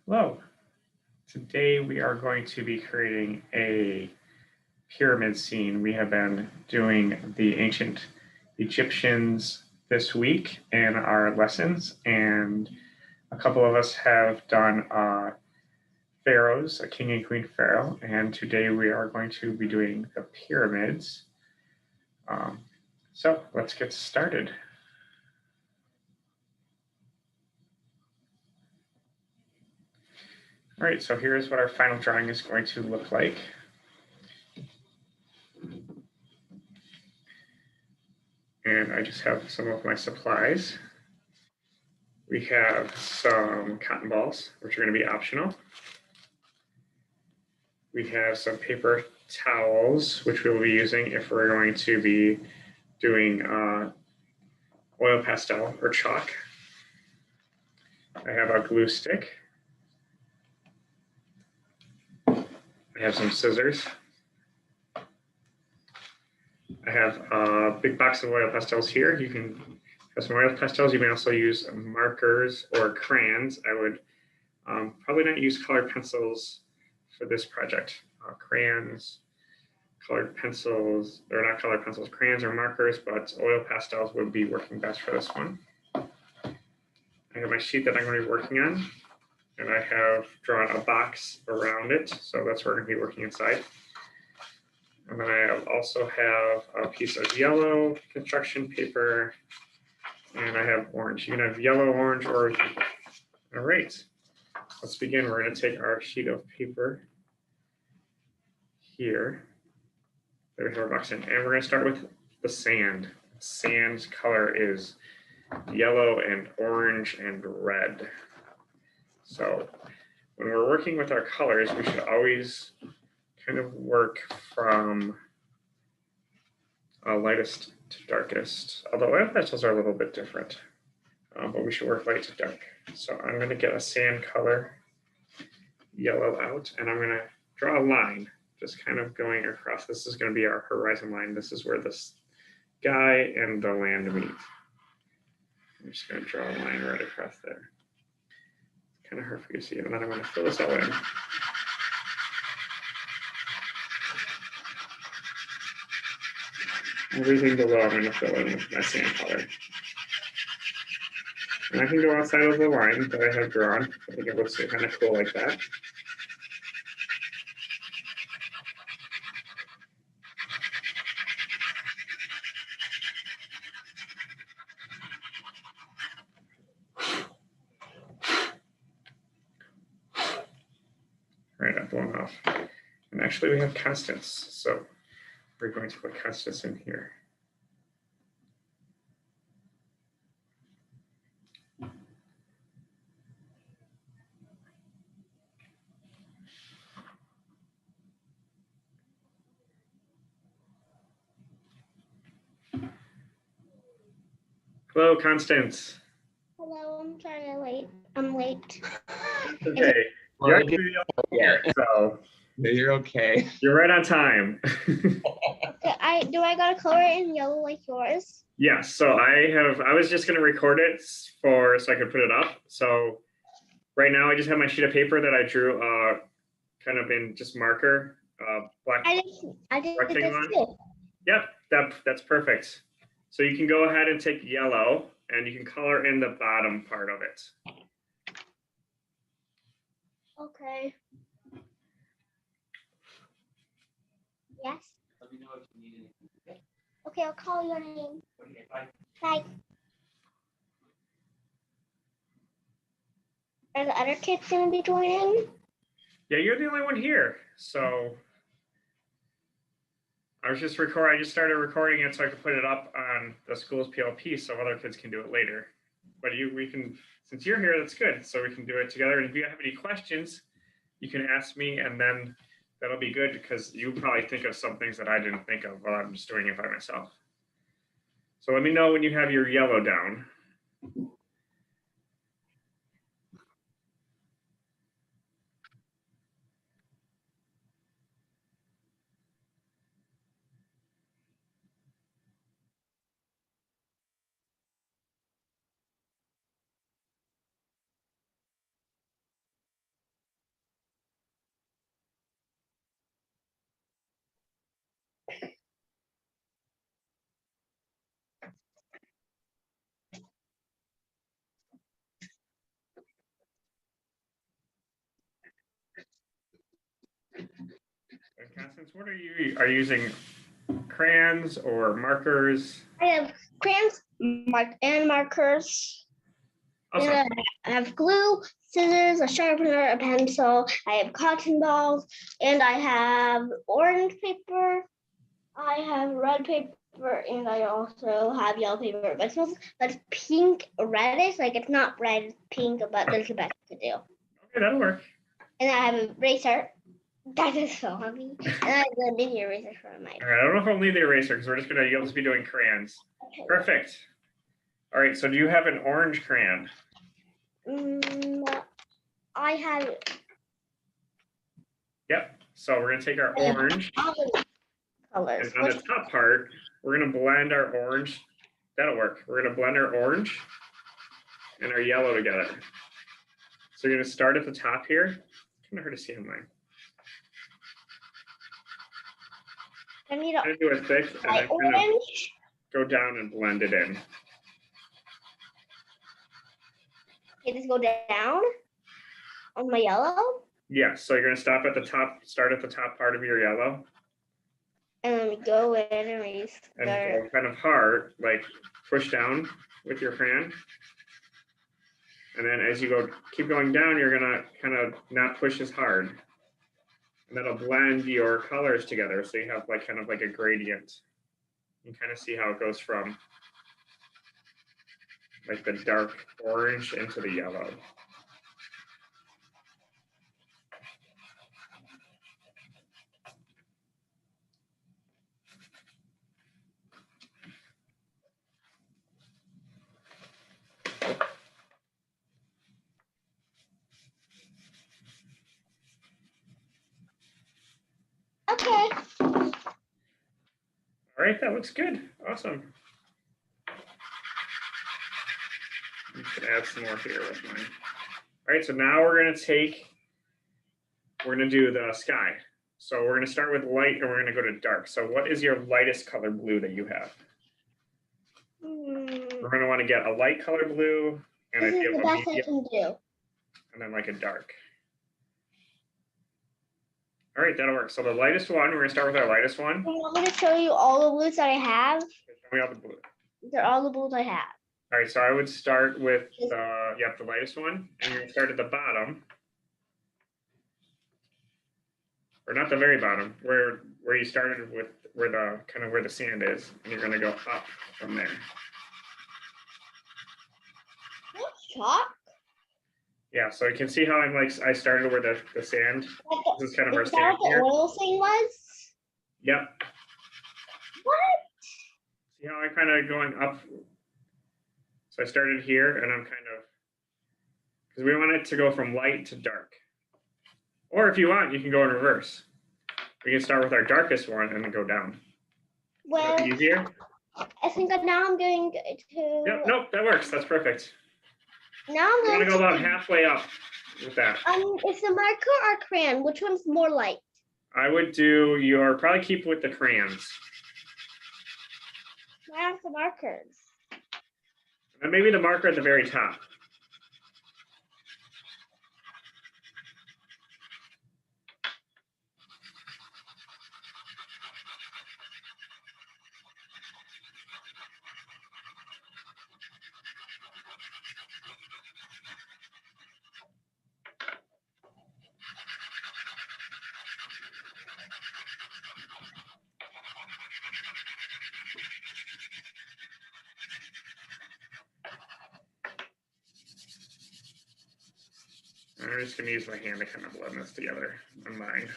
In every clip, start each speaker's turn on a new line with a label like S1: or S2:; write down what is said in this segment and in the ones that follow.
S1: Hello. Today we are going to be creating a pyramid scene. We have been doing the ancient Egyptians this week in our lessons, and a couple of us have done pharaohs, a king and queen pharaoh, and today we are going to be doing the pyramids. So let's get started. All right, so here's what our final drawing is going to look like. And I just have some of my supplies. We have some cotton balls, which are going to be optional. We have some paper towels, which we'll be using if we're going to be doing oil pastel or chalk. I have a glue stick. I have some scissors. I have a big box of oil pastels here. You can have some oil pastels. You may also use markers or crayons. I would probably not use colored pencils for this project. Crayons, colored pencils, or not colored pencils, crayons or markers, but oil pastels would be working best for this one. I have my sheet that I'm going to be working on, and I have drawn a box around it, so that's where we're going to be working inside. And then I also have a piece of yellow construction paper, and I have orange. You can have yellow, orange, or all right. Let's begin. We're going to take our sheet of paper here. There's our box in, and we're going to start with the sand. Sand's color is yellow and orange and red. So when we're working with our colors, we should always kind of work from lightest to darkest, although oil pastels are a little bit different, but we should work light to dark. So I'm going to get a sand color yellow out, and I'm going to draw a line just kind of going across. This is going to be our horizon line. This is where the sky and the land meet. I'm just going to draw a line right across there. It's kind of hard for you to see, and then I'm going to fill this all in. Everything below I'm going to fill in with my sand color. And I can go outside of the line that I have drawn. I think it looks kind of cool like that. All right, I've blown off. And actually we have constants, so we're going to put constants in here. Hello, Constance.
S2: Hello, I'm sorry I'm late.
S1: Okay, you're actually the only here, so
S3: you're okay.
S1: You're right on time.
S2: Okay, do I gotta color it in yellow like yours?
S1: Yes, so I was just gonna record it so I could put it up. So right now I just have my sheet of paper that I drew kind of in just marker, black
S2: I did
S1: rectangle
S2: this
S1: on.
S2: too.
S1: Yep, that's perfect. So you can go ahead and take yellow and you can color in the bottom part of it.
S2: Okay. Yes.
S3: Let me know if you need anything.
S2: Okay, I'll call your name.
S3: Okay, bye.
S2: Bye. Are the other kids gonna be joining?
S1: Yeah, you're the only one here. So I just started recording it so I could put it up on the school's PLP so other kids can do it later. But we can, since you're here, that's good. So we can do it together. And if you have any questions, you can ask me, and then that'll be good because you probably think of some things that I didn't think of while I'm just doing it by myself. So let me know when you have your yellow down. And Constance, what are you using crayons or markers?
S2: I have crayons and markers.
S1: Awesome.
S2: And I have glue, scissors, a sharpener, a pencil. I have cotton balls, and I have orange paper. I have red paper, and I also have yellow paper. But it's pink reddish. Like it's not red, it's pink, but there's the best to do.
S1: Okay, that'll work.
S2: And I have an eraser. That is so heavy. And I have the mini eraser for my.
S1: All right, I don't know if I'll need the eraser because you'll just be doing crayons.
S2: Okay.
S1: Perfect. All right, so do you have an orange crayon?
S2: I have.
S1: Yep. So we're gonna take our
S2: I have
S1: orange,
S2: colors.
S1: and on the top part, we're gonna blend our orange. That'll work. We're gonna blend our orange and our yellow together. So you're gonna start at the top here. Kind of hard to see on mine.
S2: I need
S1: Kind of do it thick and then kind of
S2: orange.
S1: go down and blend it in.
S2: Okay, just go down on my yellow.
S1: Yeah, so you're gonna start at the top part of your yellow.
S2: And then we go in and we
S1: And
S2: start.
S1: go kind of hard, like push down with your crayon. And then as you keep going down, you're gonna kind of not push as hard. And that'll blend your colors together. So you have kind of like a gradient. You can kind of see how it goes from like the dark orange into the yellow.
S2: Okay.
S1: All right, that looks good. Awesome. I'm just gonna add some more here with mine. All right, so now we're gonna do the sky. So we're gonna start with light and we're gonna go to dark. So what is your lightest color blue that you have? We're gonna want to get a light color blue and
S2: This
S1: if
S2: is
S1: you
S2: the
S1: have a
S2: best I
S1: medium,
S2: can do.
S1: and then like a dark. All right, that'll work. So the lightest one, we're gonna start with our lightest one.
S2: You want me to show you all the blues that I have?
S1: Show me all the blue.
S2: They're all the blues I have.
S1: All right, so I would start with the lightest one, and you're gonna start at the bottom, or not the very bottom, where you started with, where the sand is, and you're gonna go up from there.
S2: What's chalk?
S1: Yeah, so you can see how I started where the sand. This is kind of our
S2: Is that
S1: sand
S2: what
S1: here.
S2: the oil thing was?
S1: Yep.
S2: What?
S1: See how I'm kind of going up. So I started here, and I'm kind of, because we want it to go from light to dark. Or if you want, you can go in reverse. We can start with our darkest one and then go down.
S2: Well,
S1: Easier?
S2: I think that now I'm going to.
S1: Yep, nope, that works. That's perfect.
S2: Now I'm
S1: You want
S2: going
S1: to go about halfway up with that.
S2: Is the marker or crayon? Which one's more light?
S1: I would probably keep with the crayons.
S2: I have the markers.
S1: And maybe the marker at the very top. I'm just going to use my hand to kind of blend this together on mine.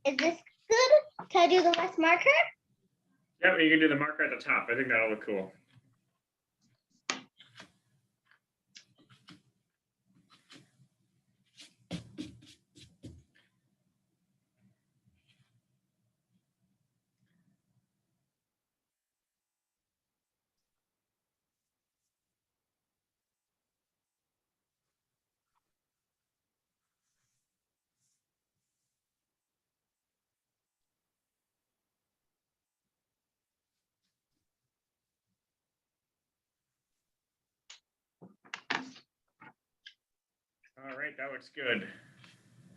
S2: Is this good? Can I do the last marker?
S1: Yep, you can do the marker at the top. I think that'll look cool. right, that looks good.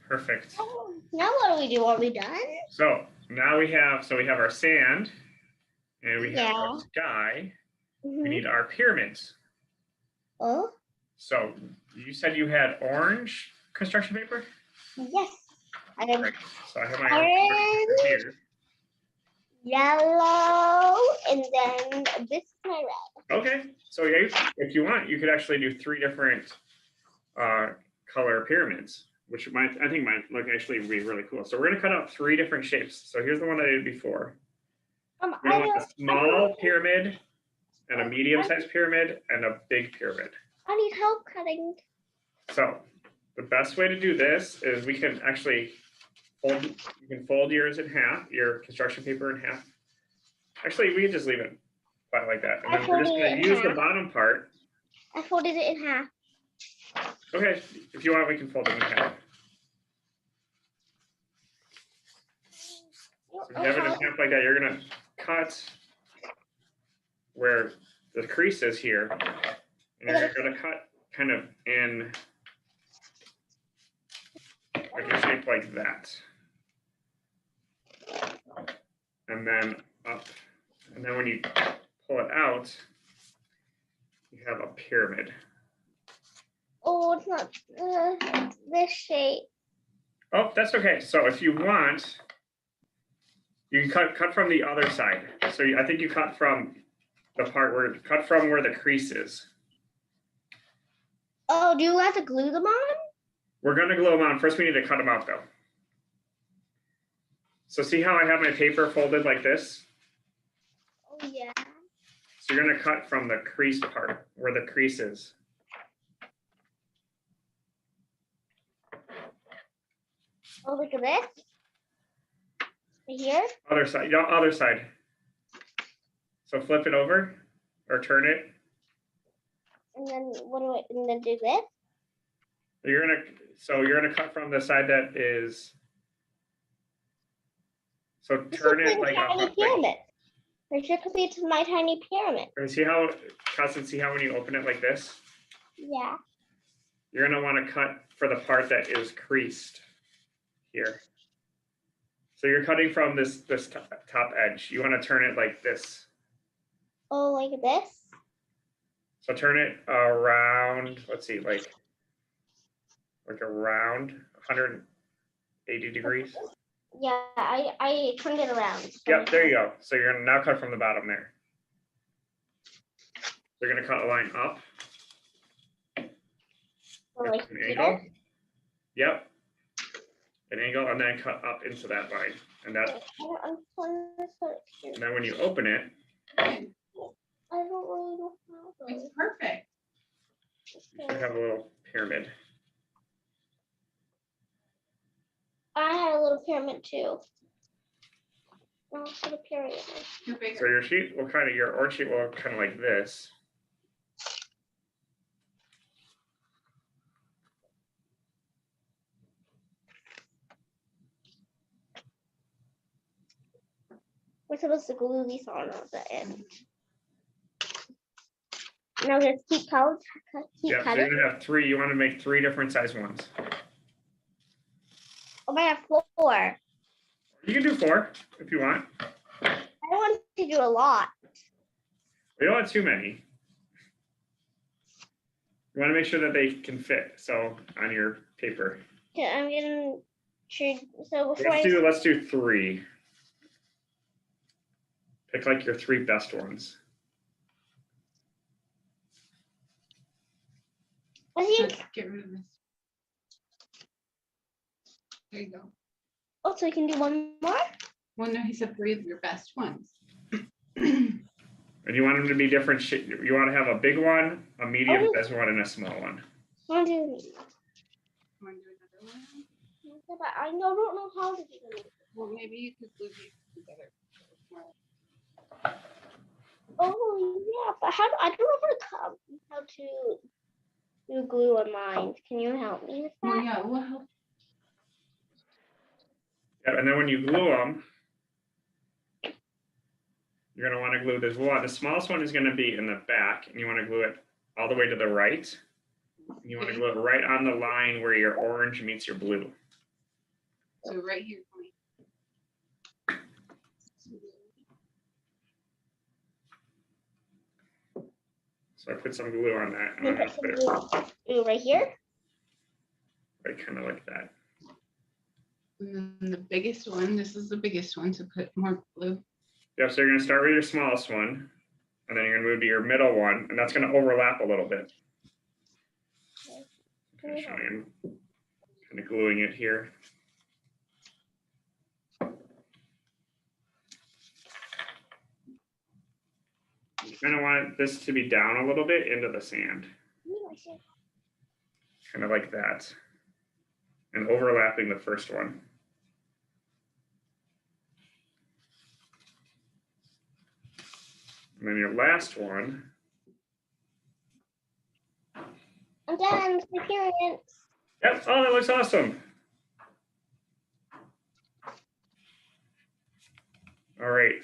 S1: Perfect.
S2: Oh, now what do we do? Are we done?
S1: So now we have our sand and we have our
S2: Yeah.
S1: sky. We
S2: Mhm.
S1: need our pyramids.
S2: Oh,
S1: So you said you had orange construction paper?
S2: yes. I have
S1: Right. So I have my orange paper here.
S2: yellow, and then this is my red.
S1: Okay. So if you want, you could actually do 3 different color pyramids, which I think might look actually be really cool. So we're gonna cut out 3 different shapes. So here's the one I did before. We're gonna want a small pyramid and a medium-sized pyramid and a big pyramid.
S2: I need help cutting.
S1: So the best way to do this is we can actually fold yours in half, your construction paper in half. Actually, we can just leave it flat like that. And then we're just gonna use the bottom part.
S2: I folded it in half.
S1: Okay, if you want, we can fold it in half. So if you have it in half like that, you're gonna cut where the crease is here, and you're gonna cut kind of in like a shape like that. And then up. And then when you pull it out, you have a pyramid.
S2: Oh, it's not this shape.
S1: Oh, that's okay. So if you want, you can cut from the other side. So I think you cut from the part where the crease is.
S2: Oh, do you have to glue them on?
S1: We're gonna glue them on. First, we need to cut them out though. So see how I have my paper folded like this?
S2: Oh, yeah.
S1: So you're gonna cut from the crease part, where the crease is.
S2: Oh, look at this. Right here.
S1: Other side, yeah, other side. So flip it over, or turn it.
S2: And then and then do this?
S1: You're gonna cut from the side that is. So turn it like a
S2: tiny pyramid. This should be to my tiny pyramid.
S1: See how, Cousin, see how when you open it like this?
S2: Yeah.
S1: You're gonna wanna cut for the part that is creased here. So you're cutting from this top edge. You wanna turn it like this.
S2: Oh, like this?
S1: So turn it around, let's see, like around 180 degrees.
S2: Yeah, I turned it around.
S1: Yep, there you go. So you're gonna now cut from the bottom there. You're gonna cut a line up.
S2: So like
S1: an angle. Yep. An angle, and then cut up into that line. And then when you open it,
S2: I don't really know how.
S4: It's perfect.
S1: you should have a little pyramid.
S2: I had a little pyramid too. Also the pyramid.
S4: Too big.
S1: So your sheet will your orange sheet will look kind of like this.
S2: We're supposed to glue these on at the end. Now just keep cutting.
S1: Yeah, so you're gonna have 3. You want to make 3 different size ones.
S2: Oh, I have 4.
S1: You can do 4 if you want.
S2: I don't want to do a lot.
S1: We don't want too many. You want to make sure that they can fit. So on your paper.
S2: Okay, I'm gonna so before
S1: Let's do 3. Pick like your 3 best ones.
S2: I think
S4: Let's get rid of this. There you go.
S2: also you can do one more.
S4: Well, no, he said 3 of your best ones.
S1: And you want them to be different. You want to have a big one, a medium sized one, and a small one.
S2: Want to do
S4: Want to do another one?
S2: but I don't know how to do them.
S4: Well, maybe you could glue these together.
S2: Oh yeah, but I don't know how to do glue on mine. Can you help me with that?
S4: Well, yeah, we'll help.
S1: Yeah, and then when you glue them, you're going to want to glue this one. The smallest one is going to be in the back, and you want to glue it all the way to the right. You want to glue it right on the line where your orange meets your blue.
S4: So right here.
S1: So I put some glue on that, and
S2: You
S1: I'm gonna
S2: put
S1: put
S2: some
S1: it
S2: glue right here.
S1: right kind of like that.
S4: And then the biggest one, this is the biggest one, so put more blue.
S1: Yep, so you're gonna start with your smallest one, and then you're gonna move to your middle one, and that's gonna overlap a little bit. Okay, showing, kind of gluing it here. You kind of want this to be down a little bit into the sand, kind of like that, and overlapping the first one. And then your last one,
S2: I'm done with my pyramids.
S1: yep, oh, that looks awesome. All right,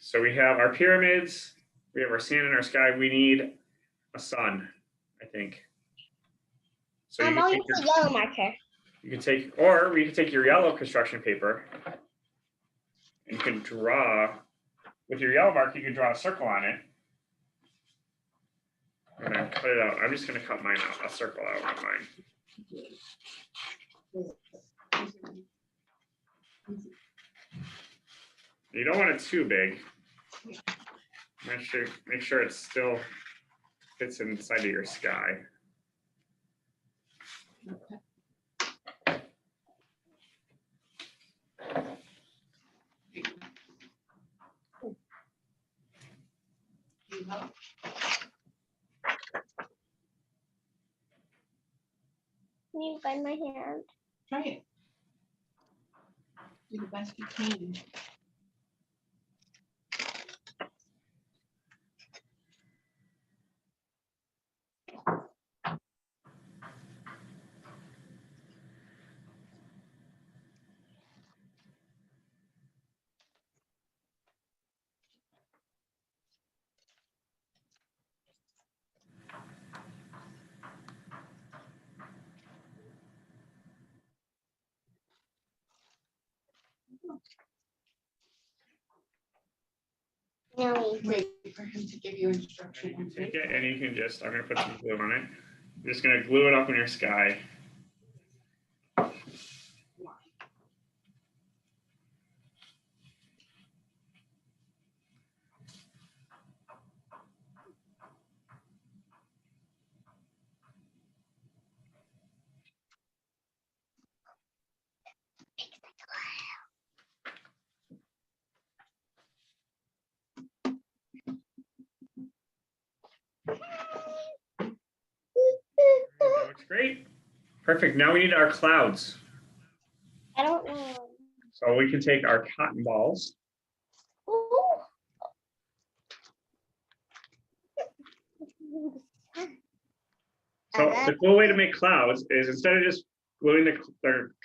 S1: so we have our pyramids, we have our sand in our sky, we need a sun, I think. So you
S2: I'm
S1: can
S2: only
S1: take your,
S2: the yellow marker.
S1: you can take, or we can take your yellow construction paper and you can draw, with your yellow marker, you can draw a circle on it. And then cut it out. I'm just gonna cut mine out, a circle out on mine. You don't want it too big. Make sure it still fits inside of your sky.
S4: Okay.
S2: Can you bend my hand?
S4: Try it. Do the best you can.
S2: No, we
S4: Wait for him to give you
S1: You
S4: instructions.
S1: can take it and you can just, I'm gonna put some glue on it. You're just gonna glue it up in your sky. That looks great. Perfect. Now we need our clouds.
S2: I don't know.
S1: So we can take our cotton balls.
S2: Ooh.
S1: So the cool way to make clouds is instead of just gluing the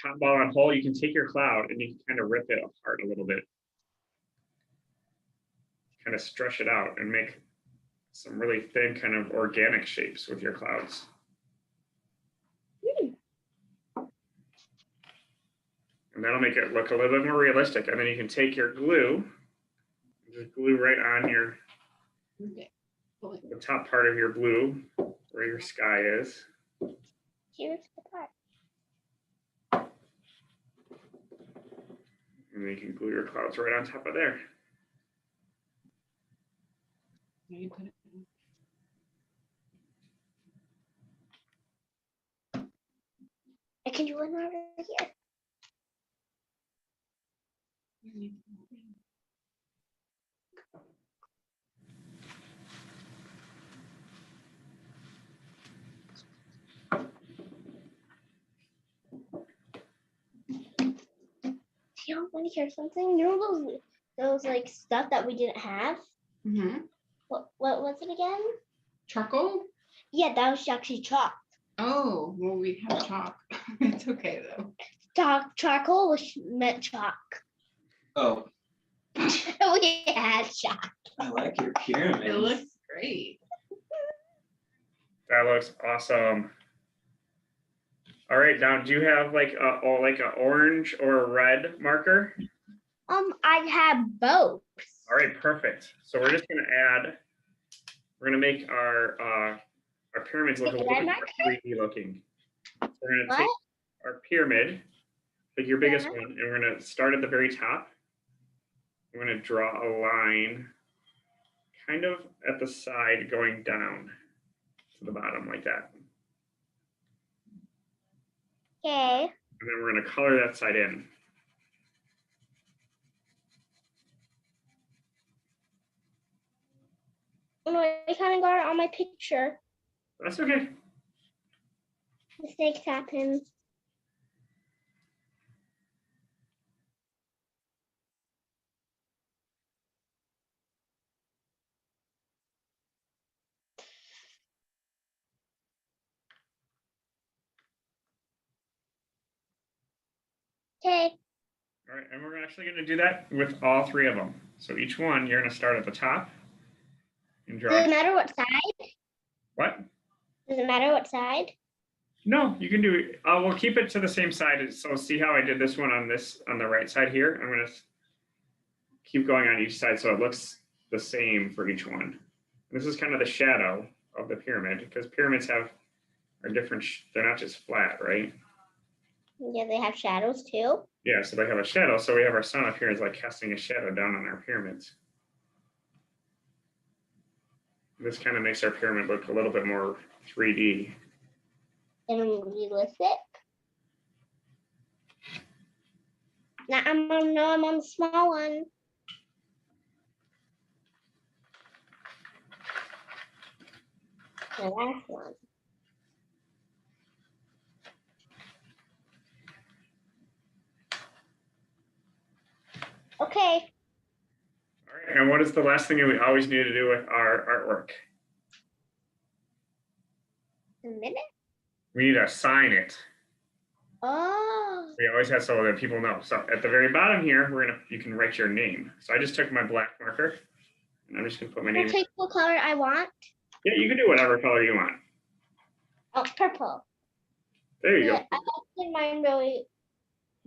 S1: cotton ball on whole, you can take your cloud and you can kind of rip it apart a little bit. Kind of stretch it out and make some really thin kind of organic shapes with your clouds. And that'll make it look a little bit more realistic. And then you can take your glue, just glue right on your
S4: Okay. Pull it.
S1: the top part of your blue where your sky is.
S2: Here's the part.
S1: And then you can glue your clouds right on top of there.
S4: Now you put it in.
S2: I can do one over here.
S4: You need to put it in.
S2: You want to hear something? You know those like stuff that we didn't have?
S4: Mhm.
S2: What was it again?
S4: Charcoal?
S2: Yeah, that was actually chalk.
S4: Oh, well, we have chalk. It's okay though.
S2: Charcoal was meant chalk.
S3: Oh,
S2: We had chalk.
S3: I like your
S4: It
S3: pyramids.
S4: looks great.
S1: That looks awesome. All right, now do you have like a orange or a red marker?
S2: I have both.
S1: All right, perfect. So we're just gonna add, we're gonna make our pyramids look a little bit more 3D looking. So we're gonna take
S2: What?
S1: our pyramid, like your biggest
S2: Yeah.
S1: one, and we're gonna start at the very top. We're gonna draw a line kind of at the side going down to the bottom like that.
S2: Okay.
S1: And then we're gonna color that side in.
S2: Oh, no, I kind of got it on my picture.
S1: That's okay.
S2: Mistakes happen. Okay.
S1: All right, and we're actually gonna do that with all three of them. So each one, you're gonna start at the top and
S2: Does
S1: draw.
S2: it matter what side?
S1: What?
S2: Does it matter what side?
S1: No, you can do it. We'll keep it to the same side. So see how I did this one on the right side here? I'm gonna keep going on each side so it looks the same for each one. This is kind of the shadow of the pyramid because pyramids are different. They're not just flat, right?
S2: Yeah, they have shadows too.
S1: Yeah, so they have a shadow. So we have our sun up here is like casting a shadow down on our pyramids. This kind of makes our pyramid look a little bit more 3D.
S2: And realistic. Now I'm on the small one. The last one. Okay.
S1: All right, and what is the last thing that we always need to do with our artwork?
S2: A minute.
S1: We need to sign it.
S2: Oh.
S1: We always have so that people know. So at the very bottom here, you can write your name. So I just took my black marker and I'm just gonna put my
S2: Can I
S1: name.
S2: take what color I want?
S1: Yeah, you can do whatever color you want.
S2: Oh, purple.
S1: There you
S2: Yeah,
S1: go.
S2: I like mine really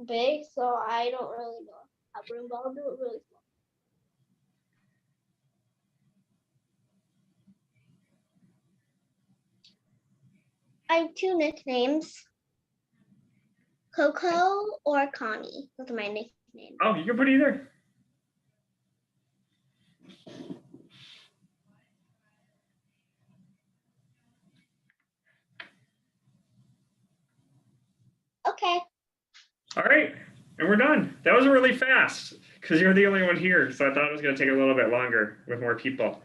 S2: big, so I don't really know how broom, but I'll do it really small. I have two nicknames. Coco or Connie. Those are my nicknames.
S1: Oh, you can put either.
S2: Okay.
S1: All right, and we're done. That was really fast because you're the only one here. So I thought it was gonna take a little bit longer with more people.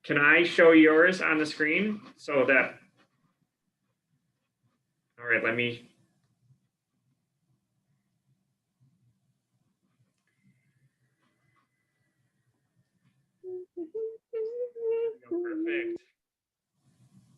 S1: Can I show yours on the screen so that, all right, let me. Perfect.